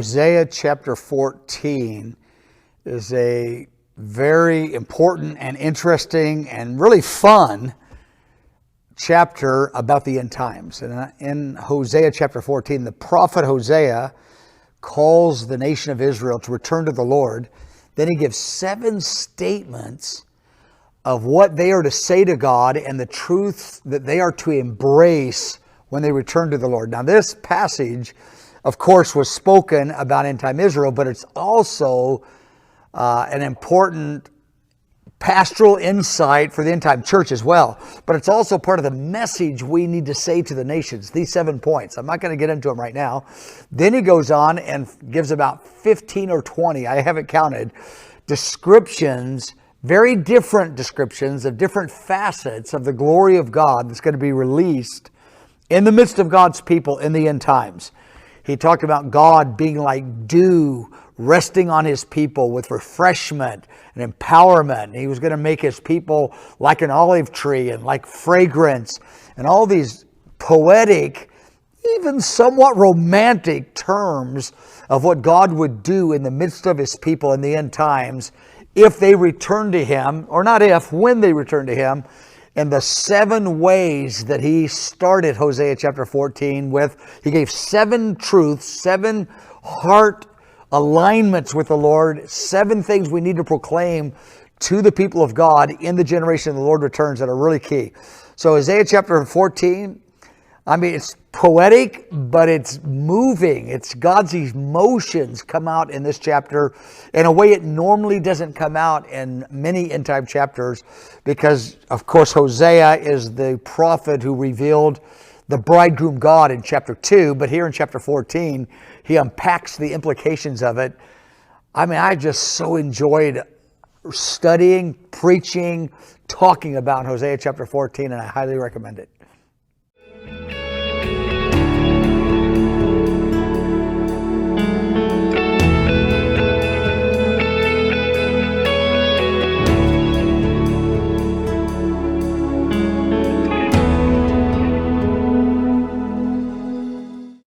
Hosea chapter 14 is a very important and interesting and really fun chapter about the end times. And in Hosea chapter 14, the prophet Hosea calls the nation of Israel to return to the Lord. Then he gives 7 statements of what they are to say to God and the truth that they are to embrace when they return to the Lord. Now, this passage, of course, was spoken about end-time Israel, but it's also an important pastoral insight for the end-time church as well. But it's also part of the message we need to say to the nations, these 7 points. I'm not going to get into them right now. Then he goes on and gives about 15 or 20, I haven't counted, descriptions, very different descriptions of different facets of the glory of God that's going to be released in the midst of God's people in the end times. He talked about God being like dew, resting on his people with refreshment and empowerment. He was going to make his people like an olive tree and like fragrance, and all these poetic, even somewhat romantic terms of what God would do in the midst of his people in the end times if they return to him, or not if, when they return to him. And the 7 ways that he started Hosea chapter 14 with, he gave 7 truths, 7 heart alignments with the Lord, 7 things we need to proclaim to the people of God in the generation the Lord returns that are really key. So Hosea chapter 14, I mean, it's poetic, but it's moving. It's God's emotions come out in this chapter in a way it normally doesn't come out in many end-time chapters, because, of course, Hosea is the prophet who revealed the bridegroom God in chapter 2, but here in chapter 14, he unpacks the implications of it. I mean, I just so enjoyed studying, preaching, talking about Hosea chapter 14, and I highly recommend it.